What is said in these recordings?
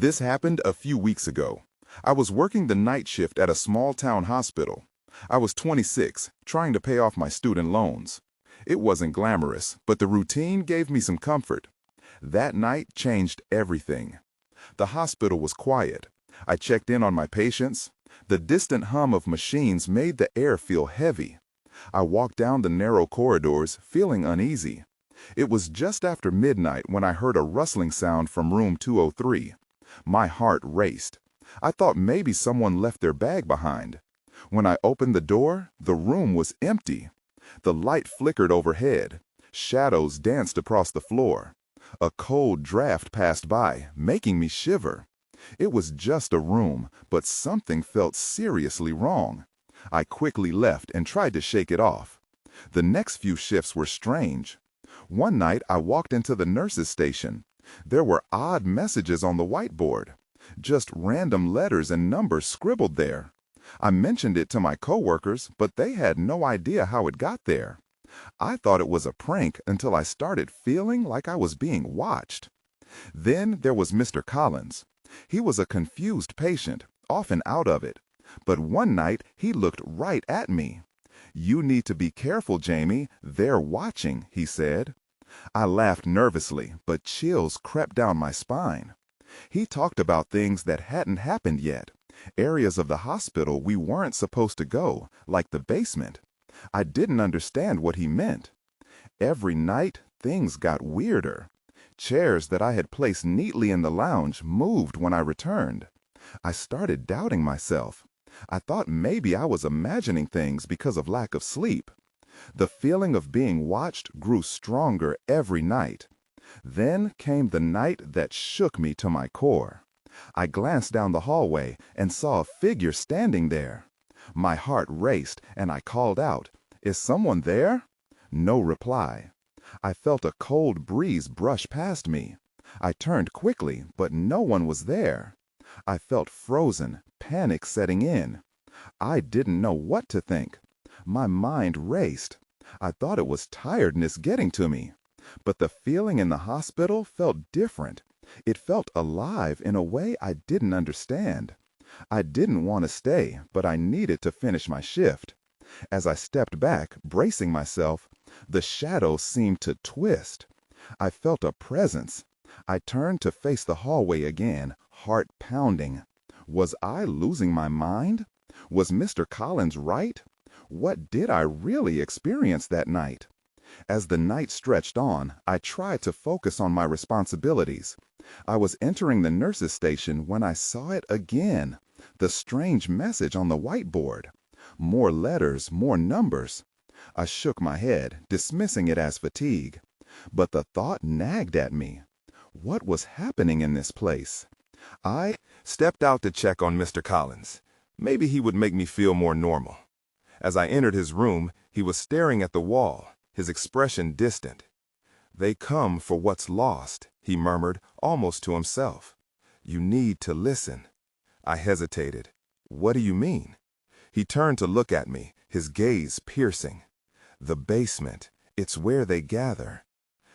This happened a few weeks ago. I was working the night shift at a small-town hospital. I was 26, trying to pay off my student loans. It wasn't glamorous, but the routine gave me some comfort. That night changed everything. The hospital was quiet. I checked in on my patients. The distant hum of machines made the air feel heavy. I walked down the narrow corridors, feeling uneasy. It was just after midnight when I heard a rustling sound from room 203. My heart raced. I thought maybe someone left their bag behind. When I opened the door, the room was empty. The light flickered overhead. Shadows danced across the floor. A cold draft passed by, making me shiver. It was just a room, but something felt seriously wrong. I quickly left and tried to shake it off. The next few shifts were strange. One night I walked into the nurse's station. There were odd messages on the whiteboard. Just random letters and numbers scribbled there. I mentioned it to my coworkers, but they had no idea how it got there. I thought it was a prank until I started feeling like I was being watched. Then there was Mr. Collins. He was a confused patient, often out of it. But one night he looked right at me. "You need to be careful, Jamie. They're watching," he said. I laughed nervously, but chills crept down my spine. He talked about things that hadn't happened yet, areas of the hospital we weren't supposed to go, like the basement. I didn't understand what he meant. Every night, things got weirder. Chairs that I had placed neatly in the lounge moved when I returned. I started doubting myself. I thought maybe I was imagining things because of lack of sleep. The feeling of being watched grew stronger every night. Then came the night that shook me to my core. I glanced down the hallway and saw a figure standing there. My heart raced and I called out, "Is someone there?" No reply. I felt a cold breeze brush past me. I turned quickly, but no one was there. I felt frozen, panic setting in. I didn't know what to think. My mind raced. I thought it was tiredness getting to me. But the feeling in the hospital felt different. It felt alive in a way I didn't understand. I didn't want to stay, but I needed to finish my shift. As I stepped back, bracing myself, the shadows seemed to twist. I felt a presence. I turned to face the hallway again, heart pounding. Was I losing my mind? Was Mr. Collins right? What did I really experience that night? As the night stretched on, I tried to focus on my responsibilities. I was entering the nurse's station when I saw it again. The strange message on the whiteboard. More letters, more numbers. I shook my head, dismissing it as fatigue. But the thought nagged at me. What was happening in this place? I stepped out to check on Mr. Collins. Maybe he would make me feel more normal. As I entered his room, he was staring at the wall, his expression distant. "They come for what's lost," he murmured, almost to himself. "You need to listen." I hesitated. "What do you mean?" He turned to look at me, his gaze piercing. "The basement. It's where they gather."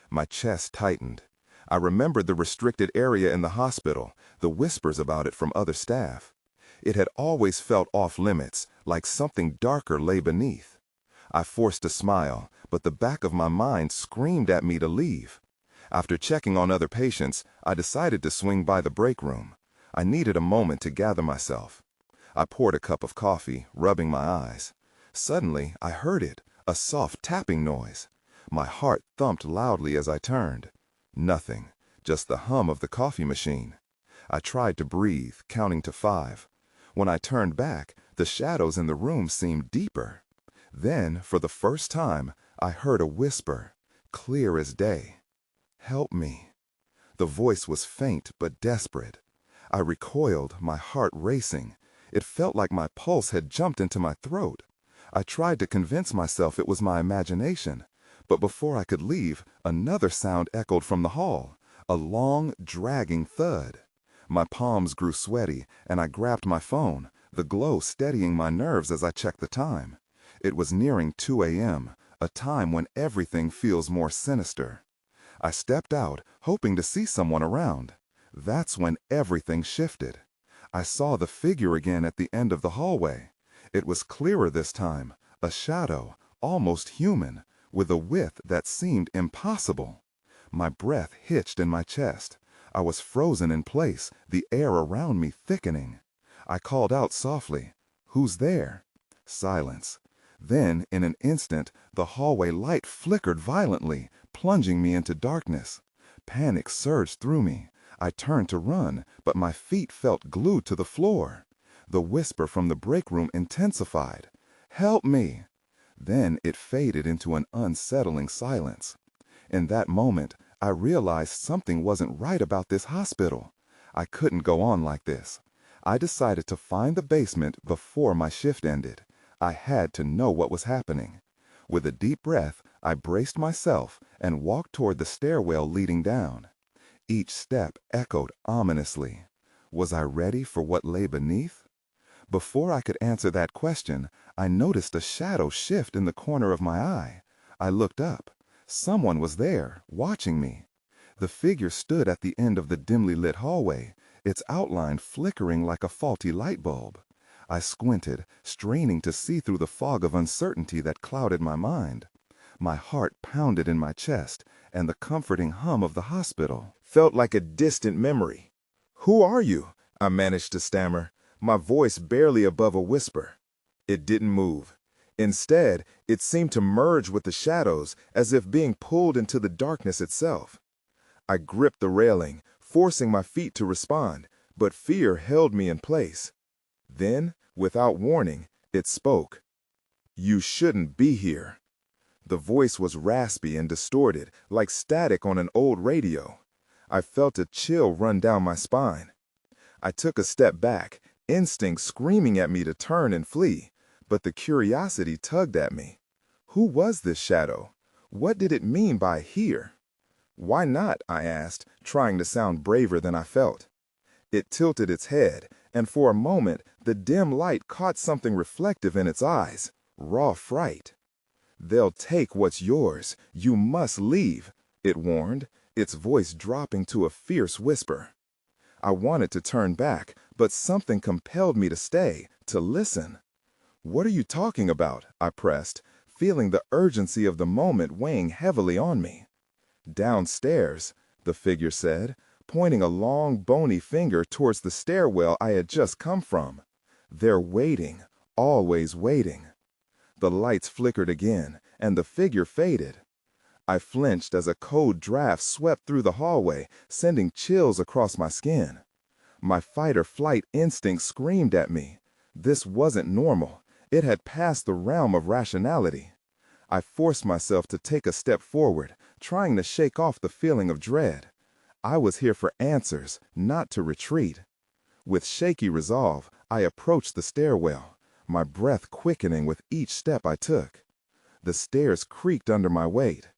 My chest tightened. I remembered the restricted area in the hospital, the whispers about it from other staff. It had always felt off limits, like something darker lay beneath. I forced a smile, but the back of my mind screamed at me to leave. After checking on other patients, I decided to swing by the break room. I needed a moment to gather myself. I poured a cup of coffee, rubbing my eyes. Suddenly, I heard it, a soft tapping noise. My heart thumped loudly as I turned. Nothing, just the hum of the coffee machine. I tried to breathe, counting to 5. When I turned back, the shadows in the room seemed deeper. Then, for the first time, I heard a whisper, clear as day. "Help me." The voice was faint but desperate. I recoiled, my heart racing. It felt like my pulse had jumped into my throat. I tried to convince myself it was my imagination, but before I could leave, another sound echoed from the hall, a long, dragging thud. My palms grew sweaty, and I grabbed my phone, the glow steadying my nerves as I checked the time. It was nearing 2 a.m., a time when everything feels more sinister. I stepped out, hoping to see someone around. That's when everything shifted. I saw the figure again at the end of the hallway. It was clearer this time, a shadow, almost human, with a width that seemed impossible. My breath hitched in my chest. I was frozen in place, the air around me thickening. I called out softly, "Who's there?" Silence. Then, in an instant, the hallway light flickered violently, plunging me into darkness. Panic surged through me. I turned to run, but my feet felt glued to the floor. The whisper from the break room intensified. "Help me!" Then it faded into an unsettling silence. In that moment, I realized something wasn't right about this hospital. I couldn't go on like this. I decided to find the basement before my shift ended. I had to know what was happening. With a deep breath, I braced myself and walked toward the stairwell leading down. Each step echoed ominously. Was I ready for what lay beneath? Before I could answer that question, I noticed a shadow shift in the corner of my eye. I looked up. Someone was there, watching me. The figure stood at the end of the dimly lit hallway, its outline flickering like a faulty light bulb. I squinted, straining to see through the fog of uncertainty that clouded my mind. My heart pounded in my chest, and the comforting hum of the hospital felt like a distant memory. "Who are you?" I managed to stammer, my voice barely above a whisper. It didn't move. Instead, it seemed to merge with the shadows, as if being pulled into the darkness itself. I gripped the railing, forcing my feet to respond, but fear held me in place. Then, without warning, it spoke. "You shouldn't be here." The voice was raspy and distorted, like static on an old radio. I felt a chill run down my spine. I took a step back, instinct screaming at me to turn and flee, but the curiosity tugged at me. Who was this shadow? What did it mean by here? "Why not?" I asked, trying to sound braver than I felt. It tilted its head, and for a moment the dim light caught something reflective in its eyes, raw fright. "They'll take what's yours. You must leave," it warned, its voice dropping to a fierce whisper. I wanted to turn back, but something compelled me to stay, to listen. "What are you talking about?" I pressed, feeling the urgency of the moment weighing heavily on me. "Downstairs," the figure said, pointing a long, bony finger towards the stairwell I had just come from. "They're waiting, always waiting." The lights flickered again, and the figure faded. I flinched as a cold draft swept through the hallway, sending chills across my skin. My fight-or-flight instinct screamed at me. This wasn't normal. It had passed the realm of rationality. I forced myself to take a step forward, trying to shake off the feeling of dread. I was here for answers, not to retreat. With shaky resolve, I approached the stairwell, my breath quickening with each step I took. The stairs creaked under my weight.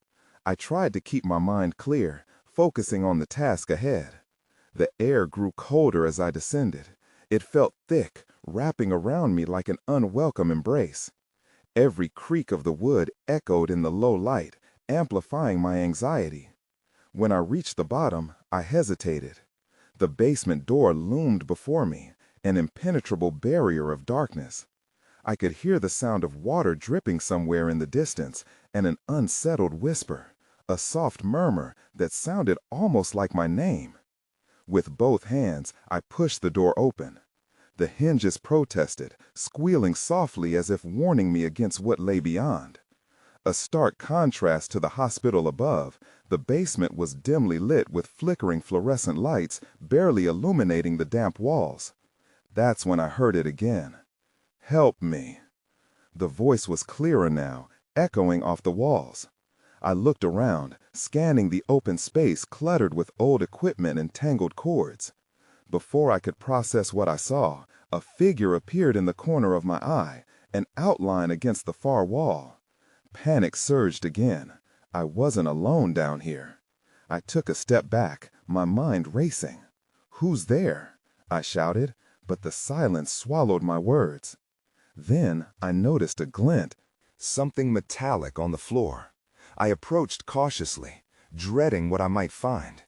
I tried to keep my mind clear, focusing on the task ahead. The air grew colder as I descended. It felt thick, wrapping around me like an unwelcome embrace. Every creak of the wood echoed in the low light, amplifying my anxiety. When I reached the bottom, I hesitated. The basement door loomed before me, an impenetrable barrier of darkness. I could hear the sound of water dripping somewhere in the distance, and an unsettled whisper, a soft murmur that sounded almost like my name. With both hands, I pushed the door open. The hinges protested, squealing softly as if warning me against what lay beyond. A stark contrast to the hospital above, the basement was dimly lit with flickering fluorescent lights barely illuminating the damp walls. That's when I heard it again. "Help me." The voice was clearer now, echoing off the walls. I looked around, scanning the open space cluttered with old equipment and tangled cords. Before I could process what I saw, a figure appeared in the corner of my eye, an outline against the far wall. Panic surged again. I wasn't alone down here. I took a step back, my mind racing. "Who's there?" I shouted, but the silence swallowed my words. Then I noticed a glint, something metallic on the floor. I approached cautiously, dreading what I might find.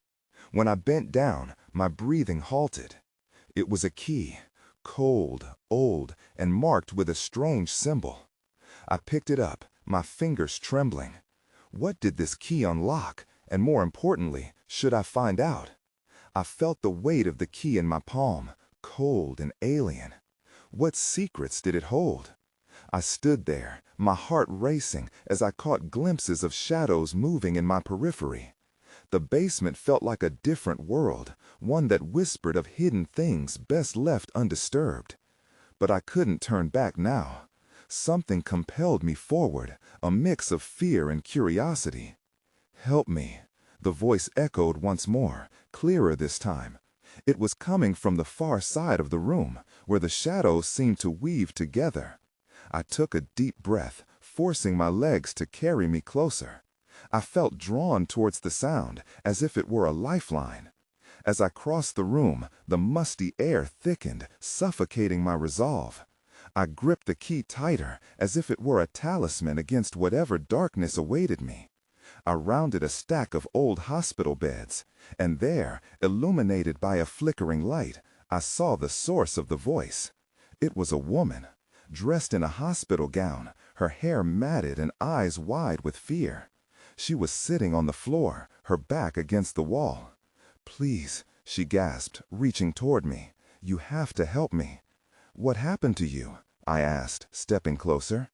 When I bent down, My breathing halted. It was a key, cold, old, and marked with a strange symbol. I picked it up, my fingers trembling. What did this key unlock, and more importantly, should I find out? I felt the weight of the key in my palm, cold and alien. What secrets did it hold? I stood there, my heart racing as I caught glimpses of shadows moving in my periphery. The basement felt like a different world, one that whispered of hidden things best left undisturbed. But I couldn't turn back now. Something compelled me forward, a mix of fear and curiosity. "Help me," the voice echoed once more, clearer this time. It was coming from the far side of the room, where the shadows seemed to weave together. I took a deep breath, forcing my legs to carry me closer. I felt drawn towards the sound, as if it were a lifeline. As I crossed the room, the musty air thickened, suffocating my resolve. I gripped the key tighter, as if it were a talisman against whatever darkness awaited me. I rounded a stack of old hospital beds, and there, illuminated by a flickering light, I saw the source of the voice. It was a woman, dressed in a hospital gown, her hair matted and eyes wide with fear. She was sitting on the floor, her back against the wall. "Please," she gasped, reaching toward me. "You have to help me." "What happened to you?" I asked, stepping closer.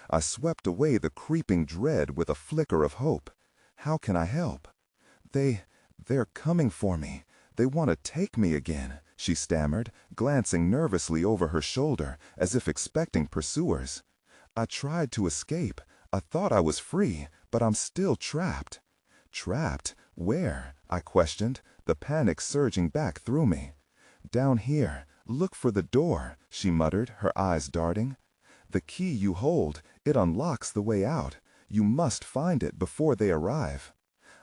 I swept away the creeping dread with a flicker of hope. "How can I help?" They're coming for me. They want to take me again," she stammered, glancing nervously over her shoulder, as if expecting pursuers. "I tried to escape. I thought I was free, but I'm still trapped." "Trapped? Where?" I questioned, the panic surging back through me. "Down here. Look for the door," she muttered, her eyes darting. "The key you hold, it unlocks the way out. You must find it before they arrive."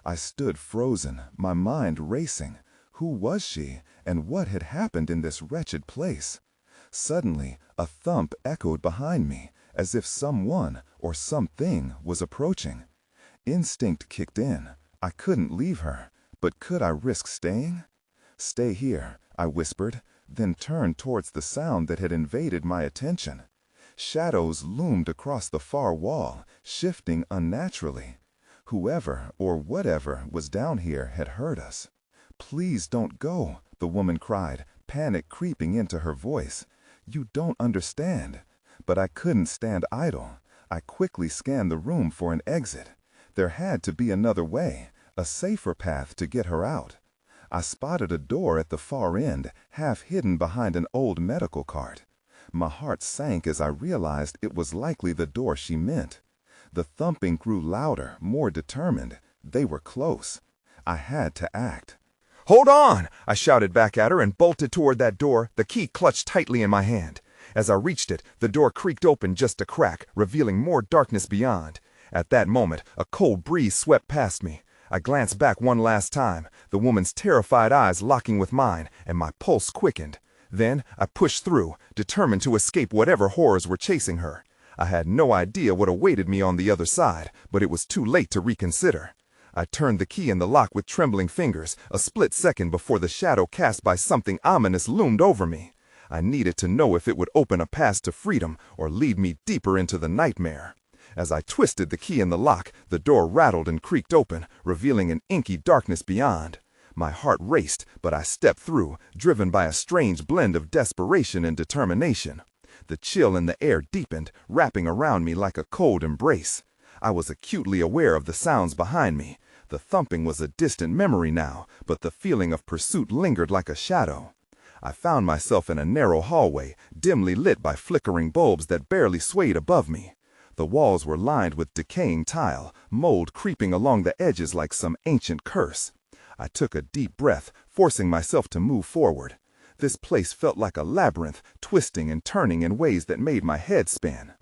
I stood frozen, my mind racing. Who was she, and what had happened in this wretched place? Suddenly, a thump echoed behind me, as if someone or something was approaching. Instinct kicked in. I couldn't leave her, but could I risk staying? "Stay here," I whispered, then turned towards the sound that had invaded my attention. Shadows loomed across the far wall, shifting unnaturally. Whoever or whatever was down here had heard us. "Please don't go," the woman cried, panic creeping into her voice. "You don't understand." But I couldn't stand idle. I quickly scanned the room for an exit. There had to be another way, a safer path to get her out. I spotted a door at the far end, half hidden behind an old medical cart. My heart sank as I realized it was likely the door she meant. The thumping grew louder, more determined. They were close. I had to act. "Hold on!" I shouted back at her and bolted toward that door, the key clutched tightly in my hand. As I reached it, the door creaked open just a crack, revealing more darkness beyond. At that moment, a cold breeze swept past me. I glanced back one last time, the woman's terrified eyes locking with mine, and my pulse quickened. Then I pushed through, determined to escape whatever horrors were chasing her. I had no idea what awaited me on the other side, but it was too late to reconsider. I turned the key in the lock with trembling fingers, a split second before the shadow cast by something ominous loomed over me. I needed to know if it would open a path to freedom or lead me deeper into the nightmare. As I twisted the key in the lock, the door rattled and creaked open, revealing an inky darkness beyond. My heart raced, but I stepped through, driven by a strange blend of desperation and determination. The chill in the air deepened, wrapping around me like a cold embrace. I was acutely aware of the sounds behind me. The thumping was a distant memory now, but the feeling of pursuit lingered like a shadow. I found myself in a narrow hallway, dimly lit by flickering bulbs that barely swayed above me. The walls were lined with decaying tile, mold creeping along the edges like some ancient curse. I took a deep breath, forcing myself to move forward. This place felt like a labyrinth, twisting and turning in ways that made my head spin.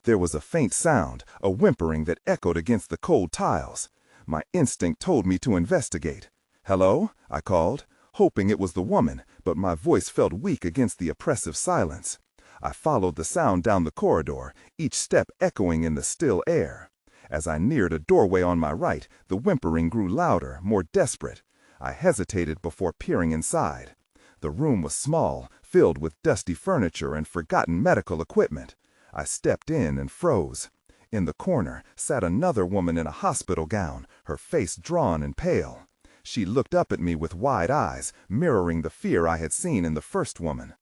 There was a faint sound, a whimpering that echoed against the cold tiles. My instinct told me to investigate. "Hello?" I called, hoping it was the woman, but my voice felt weak against the oppressive silence. I followed the sound down the corridor, each step echoing in the still air. As I neared a doorway on my right, the whimpering grew louder, more desperate. I hesitated before peering inside. The room was small, filled with dusty furniture and forgotten medical equipment. I stepped in and froze. In the corner sat another woman in a hospital gown, her face drawn and pale. She looked up at me with wide eyes, mirroring the fear I had seen in the first woman.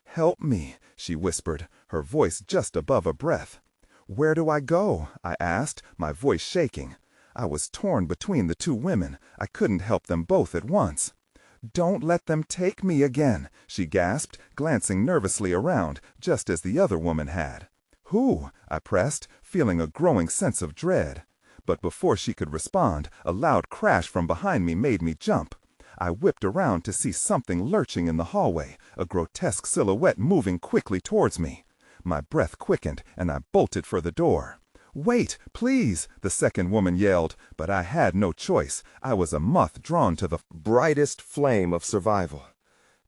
"Help me," she whispered, her voice just above a breath. "Where do I go?" I asked, my voice shaking. I was torn between the two women. I couldn't help them both at once. "Don't let them take me again," she gasped, glancing nervously around, just as the other woman had. "Who?" I pressed, feeling a growing sense of dread. But before she could respond, a loud crash from behind me made me jump. I whipped around to see something lurching in the hallway, a grotesque silhouette moving quickly towards me. My breath quickened, and I bolted for the door. "Wait, please," the second woman yelled, but I had no choice. I was a moth drawn to the brightest flame of survival.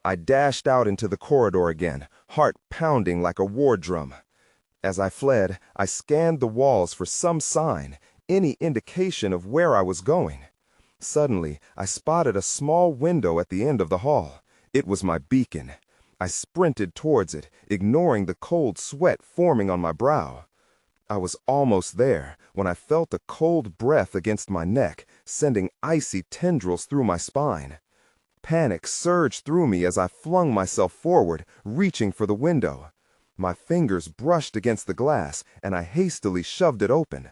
I dashed out into the corridor again, heart pounding like a war drum. As I fled, I scanned the walls for some sign, any indication of where I was going. Suddenly, I spotted a small window at the end of the hall. It was my beacon. I sprinted towards it, ignoring the cold sweat forming on my brow. I was almost there when I felt a cold breath against my neck, sending icy tendrils through my spine. Panic surged through me as I flung myself forward, reaching for the window. My fingers brushed against the glass, and I hastily shoved it open.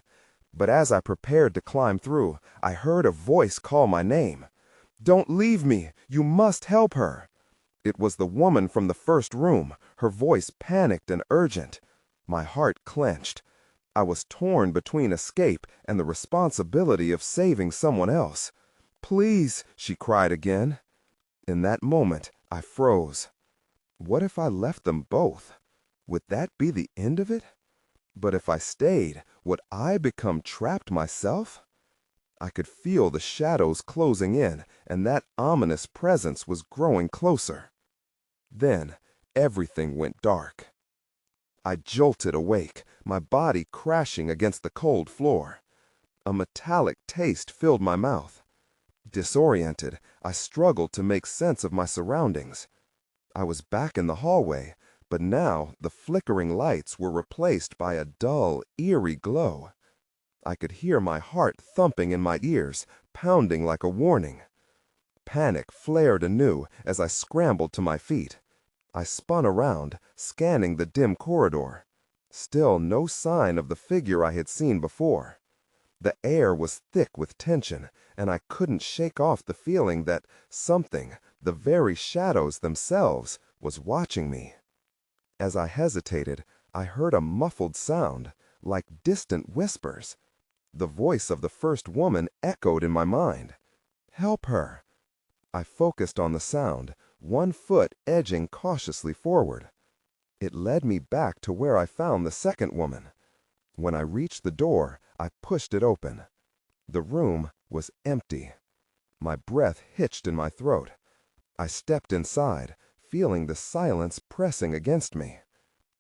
But as I prepared to climb through, I heard a voice call my name. "Don't leave me! You must help her!" It was the woman from the first room, her voice panicked and urgent. My heart clenched. I was torn between escape and the responsibility of saving someone else. "Please," she cried again. In that moment, I froze. What if I left them both? Would that be the end of it? But if I stayed, would I become trapped myself? I could feel the shadows closing in, and that ominous presence was growing closer. Then, everything went dark. I jolted awake, my body crashing against the cold floor. A metallic taste filled my mouth. Disoriented, I struggled to make sense of my surroundings. I was back in the hallway, but now the flickering lights were replaced by a dull, eerie glow. I could hear my heart thumping in my ears, pounding like a warning. Panic flared anew as I scrambled to my feet. I spun around, scanning the dim corridor. Still no sign of the figure I had seen before. The air was thick with tension, and I couldn't shake off the feeling that something, the very shadows themselves, was watching me. As I hesitated, I heard a muffled sound, like distant whispers. The voice of the first woman echoed in my mind. "Help her." I focused on the sound, one foot edging cautiously forward. It led me back to where I found the second woman. When I reached the door, I pushed it open. The room was empty. My breath hitched in my throat. I stepped inside, feeling the silence pressing against me.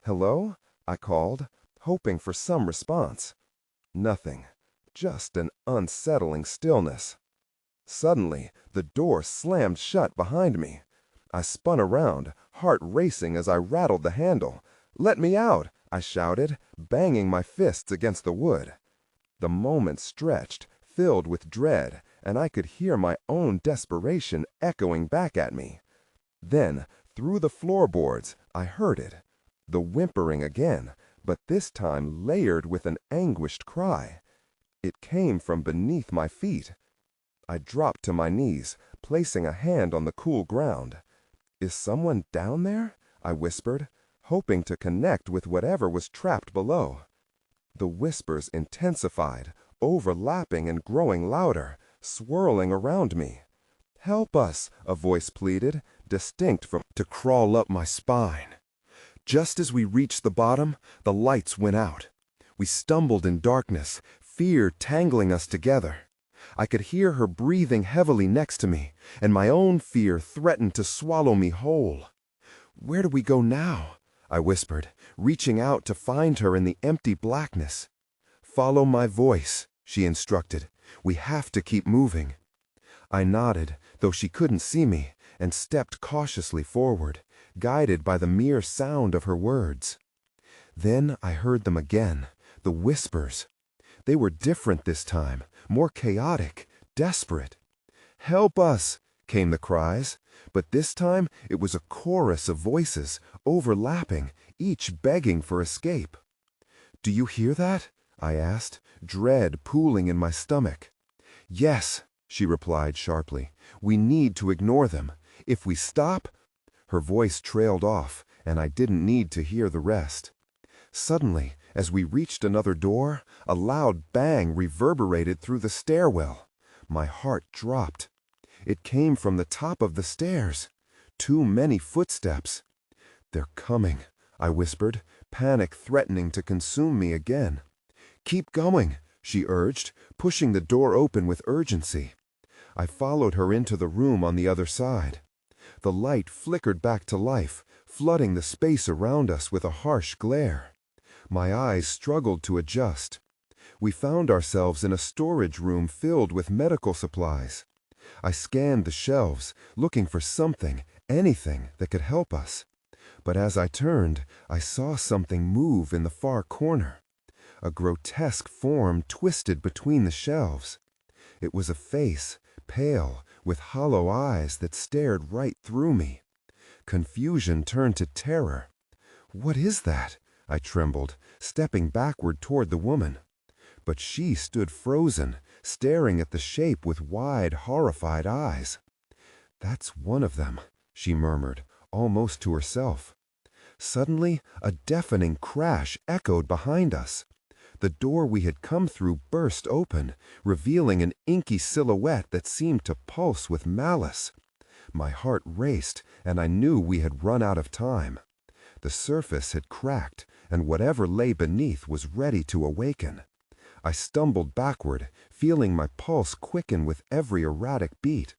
"Hello?" I called, hoping for some response. Nothing, just an unsettling stillness. Suddenly, the door slammed shut behind me. I spun around, heart racing as I rattled the handle. "Let me out!" I shouted, banging my fists against the wood. The moment stretched, filled with dread, and I could hear my own desperation echoing back at me. Then, through the floorboards, I heard it. The whimpering again, but this time layered with an anguished cry. It came from beneath my feet. I dropped to my knees, placing a hand on the cool ground. "Is someone down there?" I whispered, hoping to connect with whatever was trapped below. The whispers intensified, overlapping and growing louder, swirling around me. "Help us," a voice pleaded, distinct from to crawl up my spine. Just as we reached the bottom, the lights went out. We stumbled in darkness, fear tangling us together. I could hear her breathing heavily next to me, and my own fear threatened to swallow me whole. "Where do we go now?" I whispered, reaching out to find her in the empty blackness. "Follow my voice," she instructed. "We have to keep moving." I nodded, though she couldn't see me, and stepped cautiously forward, guided by the mere sound of her words. Then I heard them again, the whispers. They were different this time, more chaotic, desperate. "Help us!" came the cries, but this time it was a chorus of voices, overlapping, each begging for escape. "Do you hear that?" I asked, dread pooling in my stomach. "Yes," she replied sharply. "We need to ignore them. If we stop—" Her voice trailed off, and I didn't need to hear the rest. Suddenly, as we reached another door, a loud bang reverberated through the stairwell. My heart dropped. It came from the top of the stairs. Too many footsteps. "They're coming," I whispered, panic threatening to consume me again. "Keep going," she urged, pushing the door open with urgency. I followed her into the room on the other side. The light flickered back to life, flooding the space around us with a harsh glare. My eyes struggled to adjust. We found ourselves in a storage room filled with medical supplies. I scanned the shelves, looking for something, anything that could help us. But as I turned, I saw something move in the far corner. A grotesque form twisted between the shelves. It was a face, pale, with hollow eyes that stared right through me. Confusion turned to terror. "What is that?" I trembled, stepping backward toward the woman. But she stood frozen, staring at the shape with wide, horrified eyes. "That's one of them," she murmured, almost to herself. Suddenly, a deafening crash echoed behind us. The door we had come through burst open, revealing an inky silhouette that seemed to pulse with malice. My heart raced, and I knew we had run out of time. The surface had cracked, and whatever lay beneath was ready to awaken. I stumbled backward, feeling my pulse quicken with every erratic beat.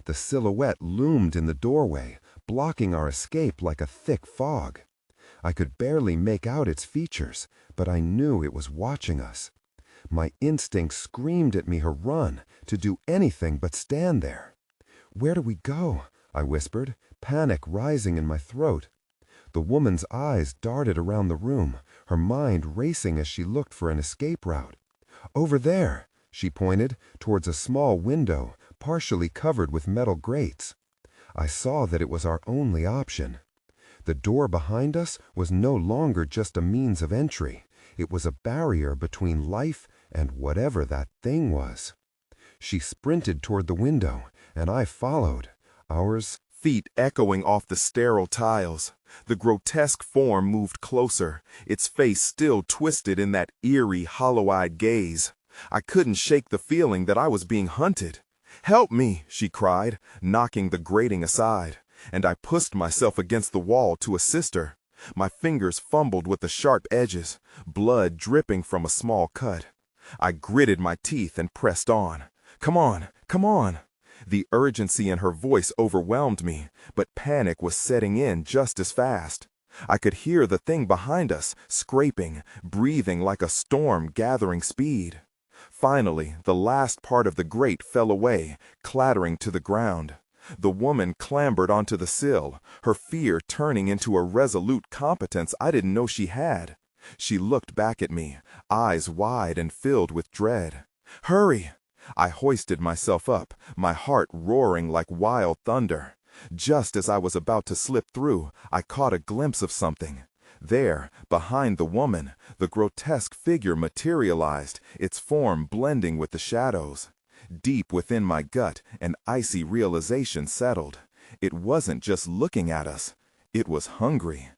The silhouette loomed in the doorway, blocking our escape like a thick fog. I could barely make out its features, but I knew it was watching us. My instinct screamed at me to run, to do anything but stand there. "Where do we go?" I whispered, panic rising in my throat. The woman's eyes darted around the room, her mind racing as she looked for an escape route. "Over there," she pointed, towards a small window, partially covered with metal grates. I saw that it was our only option. The door behind us was no longer just a means of entry. It was a barrier between life and whatever that thing was. She sprinted toward the window, and I followed, ours Feet echoing off the sterile tiles. The grotesque form moved closer, its face still twisted in that eerie, hollow-eyed gaze. I couldn't shake the feeling that I was being hunted. "Help me," she cried, knocking the grating aside, and I pushed myself against the wall to assist her. My fingers fumbled with the sharp edges, blood dripping from a small cut. I gritted my teeth and pressed on. "Come on, come on." The urgency in her voice overwhelmed me, but panic was setting in just as fast. I could hear the thing behind us, scraping, breathing like a storm gathering speed. Finally, the last part of the grate fell away, clattering to the ground. The woman clambered onto the sill, her fear turning into a resolute competence I didn't know she had. She looked back at me, eyes wide and filled with dread. "Hurry!" I hoisted myself up, my heart roaring like wild thunder. Just as I was about to slip through, I caught a glimpse of something. There, behind the woman, the grotesque figure materialized, its form blending with the shadows. Deep within my gut, an icy realization settled. It wasn't just looking at us. It was hungry.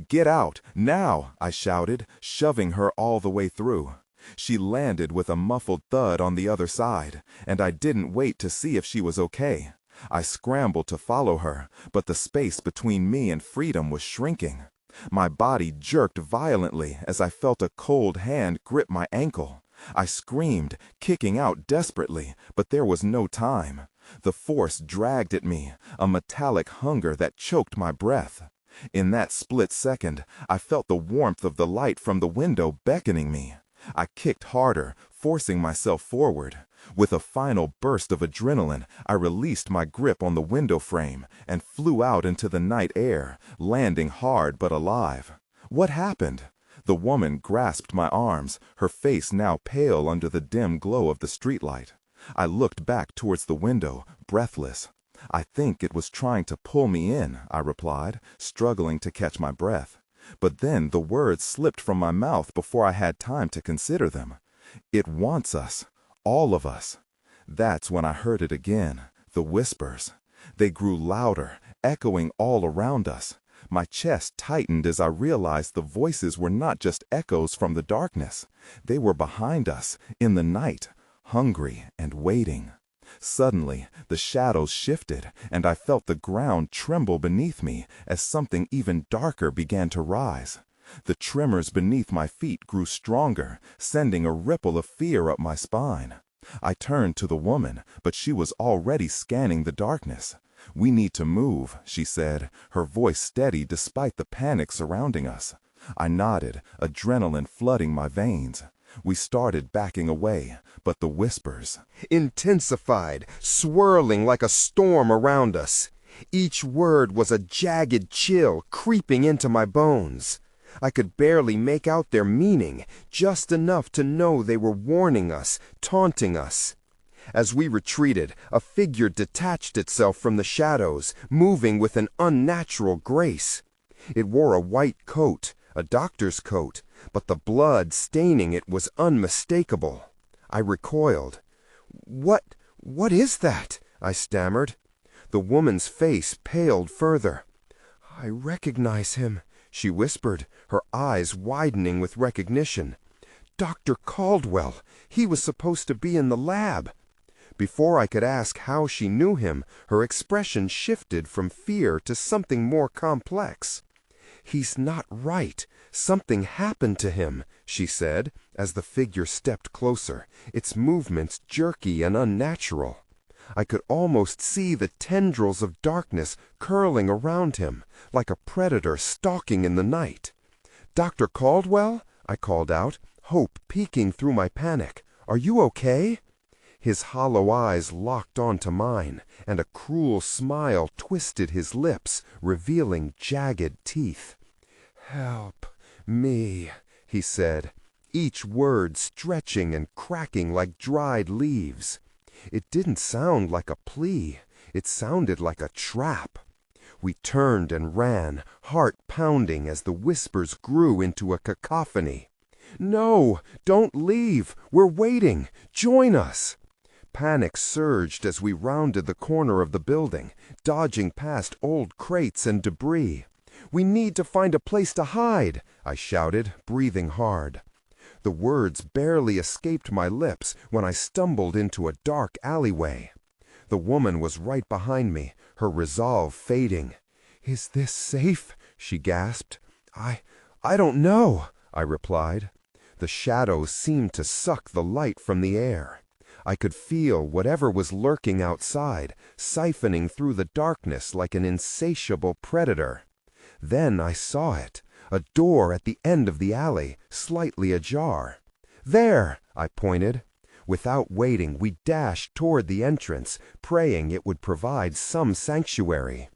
"Get out, now!" I shouted, shoving her all the way through. She landed with a muffled thud on the other side, and I didn't wait to see if she was okay. I scrambled to follow her, but the space between me and freedom was shrinking. My body jerked violently as I felt a cold hand grip my ankle. I screamed, kicking out desperately, but there was no time. The force dragged at me, a metallic hunger that choked my breath. In that split second, I felt the warmth of the light from the window beckoning me. I kicked harder, forcing myself forward. With a final burst of adrenaline, I released my grip on the window frame and flew out into the night air, landing hard but alive. What happened? The woman grasped my arms, her face now pale under the dim glow of the streetlight. I looked back towards the window, breathless. "I think it was trying to pull me in," I replied, struggling to catch my breath. But then the words slipped from my mouth before I had time to consider them. "It wants us. All of us." That's when I heard it again, the whispers. They grew louder, echoing all around us. My chest tightened as I realized the voices were not just echoes from the darkness. They were behind us, in the night, hungry and waiting. Suddenly, the shadows shifted, and I felt the ground tremble beneath me as something even darker began to rise. The tremors beneath my feet grew stronger, sending a ripple of fear up my spine. I turned to the woman, but she was already scanning the darkness. "We need to move," she said, her voice steady despite the panic surrounding us. I nodded, adrenaline flooding my veins. We started backing away, but the whispers intensified, swirling like a storm around us. Each word was a jagged chill creeping into my bones. I could barely make out their meaning, just enough to know they were warning us, taunting us. As we retreated, a figure detached itself from the shadows, moving with an unnatural grace. It wore a white coat, a doctor's coat, but the blood staining it was unmistakable. I recoiled. What is that?" I stammered. The woman's face paled further. "I recognize him," she whispered, her eyes widening with recognition. "Dr. Caldwell. He was supposed to be in the lab." Before I could ask how she knew him, her expression shifted from fear to something more complex. "He's not right. Something happened to him," she said, as the figure stepped closer, its movements jerky and unnatural. I could almost see the tendrils of darkness curling around him, like a predator stalking in the night. "Dr. Caldwell?" I called out, hope peeking through my panic. "Are you okay?" His hollow eyes locked onto mine, and a cruel smile twisted his lips, revealing jagged teeth. "Help me," he said, each word stretching and cracking like dried leaves. It didn't sound like a plea. It sounded like a trap. We turned and ran, heart pounding as the whispers grew into a cacophony. "No, don't leave. We're waiting. Join us." Panic surged as we rounded the corner of the building, dodging past old crates and debris. "We need to find a place to hide," I shouted, breathing hard. The words barely escaped my lips when I stumbled into a dark alleyway. The woman was right behind me, her resolve fading. "Is this safe?" she gasped. I don't know," I replied. The shadows seemed to suck the light from the air. I could feel whatever was lurking outside, siphoning through the darkness like an insatiable predator. Then I saw it, a door at the end of the alley, slightly ajar. "There!" I pointed. Without waiting, we dashed toward the entrance, praying it would provide some sanctuary.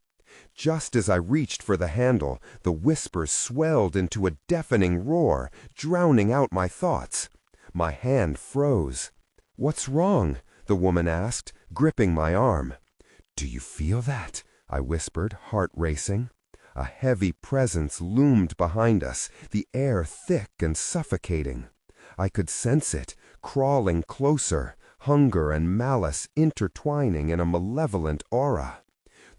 Just as I reached for the handle, the whispers swelled into a deafening roar, drowning out my thoughts. My hand froze. "What's wrong?" the woman asked, gripping my arm. "Do you feel that?" I whispered, heart racing. A heavy presence loomed behind us, the air thick and suffocating. I could sense it, crawling closer, hunger and malice intertwining in a malevolent aura.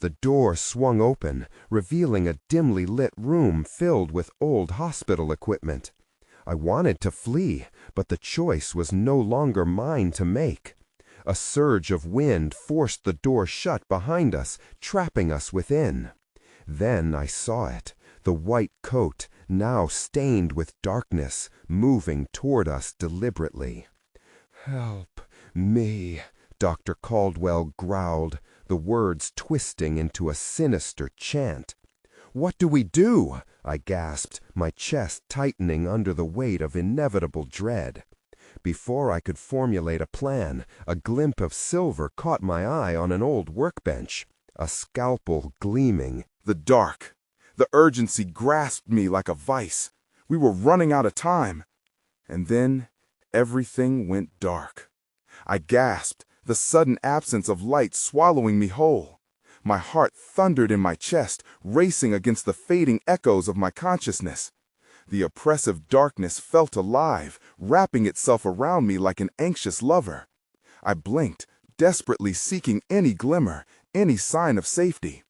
The door swung open, revealing a dimly lit room filled with old hospital equipment. I wanted to flee, but the choice was no longer mine to make. A surge of wind forced the door shut behind us, trapping us within. Then I saw it, the white coat, now stained with darkness, moving toward us deliberately. "Help me," Dr. Caldwell growled, the words twisting into a sinister chant. What do we do? I gasped, my chest tightening under the weight of inevitable dread. Before I could formulate a plan, a glint of silver caught my eye on an old workbench, a scalpel gleaming. The dark. The urgency grasped me like a vice. We were running out of time. And then everything went dark. I gasped, the sudden absence of light swallowing me whole. My heart thundered in my chest, racing against the fading echoes of my consciousness. The oppressive darkness felt alive, wrapping itself around me like an anxious lover. I blinked, desperately seeking any glimmer, any sign of safety.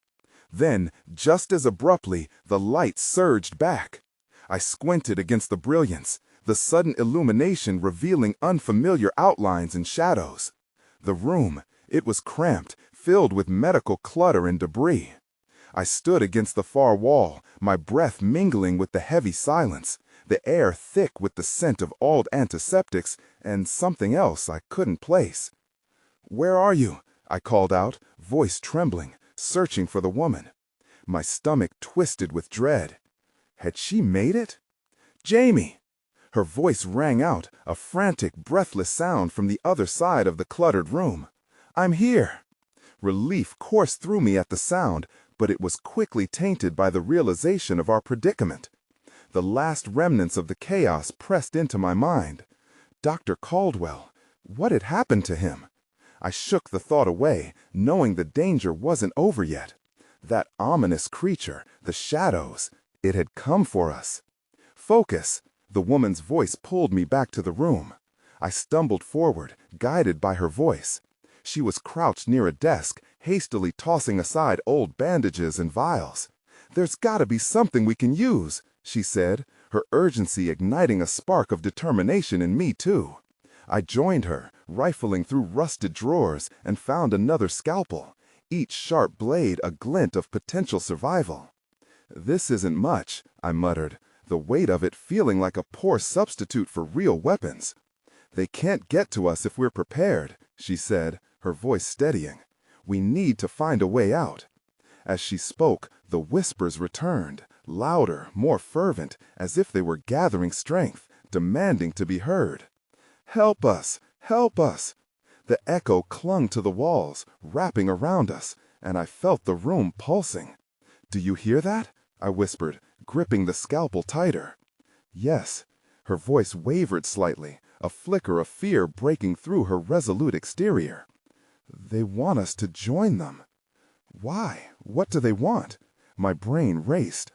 Then, just as abruptly, the light surged back. I squinted against the brilliance, the sudden illumination revealing unfamiliar outlines and shadows. The room, it was cramped, filled with medical clutter and debris. I stood against the far wall, my breath mingling with the heavy silence, the air thick with the scent of old antiseptics and something else I couldn't place. "Where are you?" I called out, voice trembling, searching for the woman. My stomach twisted with dread. Had she made it? "Jamie!" Her voice rang out, a frantic, breathless sound from the other side of the cluttered room. "I'm here." Relief coursed through me at the sound, but it was quickly tainted by the realization of our predicament. The last remnants of the chaos pressed into my mind. Dr. Caldwell, what had happened to him? I shook the thought away, knowing the danger wasn't over yet. That ominous creature, the shadows, it had come for us. "Focus!" The woman's voice pulled me back to the room. I stumbled forward, guided by her voice. She was crouched near a desk, hastily tossing aside old bandages and vials. "There's got to be something we can use," she said, her urgency igniting a spark of determination in me too. I joined her, rifling through rusted drawers, and found another scalpel, each sharp blade a glint of potential survival. "This isn't much," I muttered, the weight of it feeling like a poor substitute for real weapons. "They can't get to us if we're prepared," she said, her voice steadying. "We need to find a way out." As she spoke, the whispers returned, louder, more fervent, as if they were gathering strength, demanding to be heard. "Help us! Help us!" The echo clung to the walls, wrapping around us, and I felt the room pulsing. "Do you hear that?" I whispered, gripping the scalpel tighter. "Yes." Her voice wavered slightly, a flicker of fear breaking through her resolute exterior. "They want us to join them." "Why? What do they want?" My brain raced.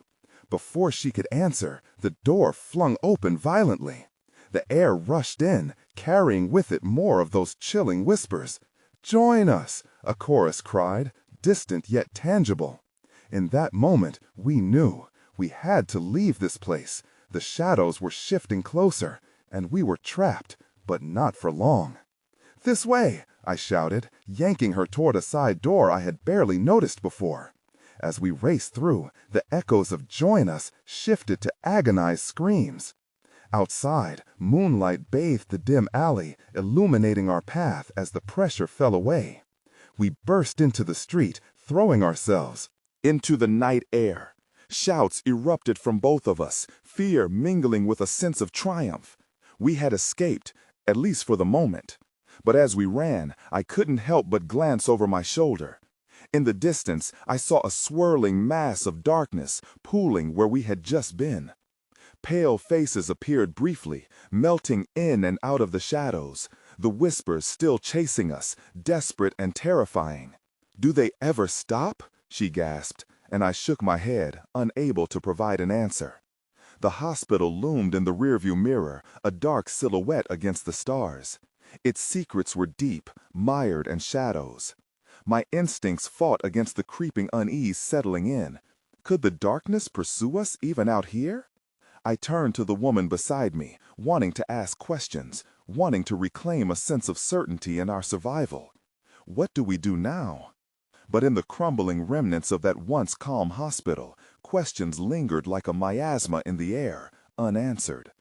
Before she could answer, the door flung open violently. The air rushed in, carrying with it more of those chilling whispers. "Join us!" a chorus cried, distant yet tangible. In that moment, we knew. We had to leave this place. The shadows were shifting closer, and we were trapped, but not for long. "This way!" I shouted, yanking her toward a side door I had barely noticed before. As we raced through, the echoes of "join us" shifted to agonized screams. Outside, moonlight bathed the dim alley, illuminating our path as the pressure fell away. We burst into the street, throwing ourselves into the night air. Shouts erupted from both of us, fear mingling with a sense of triumph. We had escaped, at least for the moment. But as we ran, I couldn't help but glance over my shoulder. In the distance, I saw a swirling mass of darkness pooling where we had just been. Pale faces appeared briefly, melting in and out of the shadows, the whispers still chasing us, desperate and terrifying. "Do they ever stop?" she gasped, and I shook my head, unable to provide an answer. The hospital loomed in the rearview mirror, a dark silhouette against the stars. Its secrets were deep, mired in shadows. My instincts fought against the creeping unease settling in. Could the darkness pursue us even out here? I turned to the woman beside me, wanting to ask questions, wanting to reclaim a sense of certainty in our survival. What do we do now? But in the crumbling remnants of that once calm hospital, questions lingered like a miasma in the air, unanswered.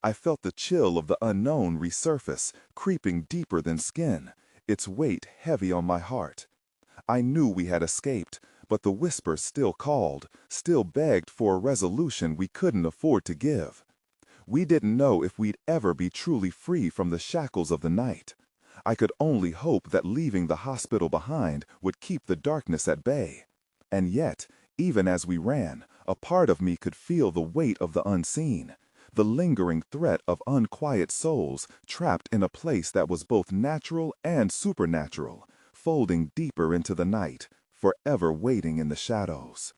I felt the chill of the unknown resurface, creeping deeper than skin, its weight heavy on my heart. I knew we had escaped, But the whispers still called, still begged for a resolution we couldn't afford to give. We didn't know if we'd ever be truly free from the shackles of the night. I could only hope that leaving the hospital behind would keep the darkness at bay. And yet, even as we ran, a part of me could feel the weight of the unseen, the lingering threat of unquiet souls trapped in a place that was both natural and supernatural, folding deeper into the night, forever waiting in the shadows.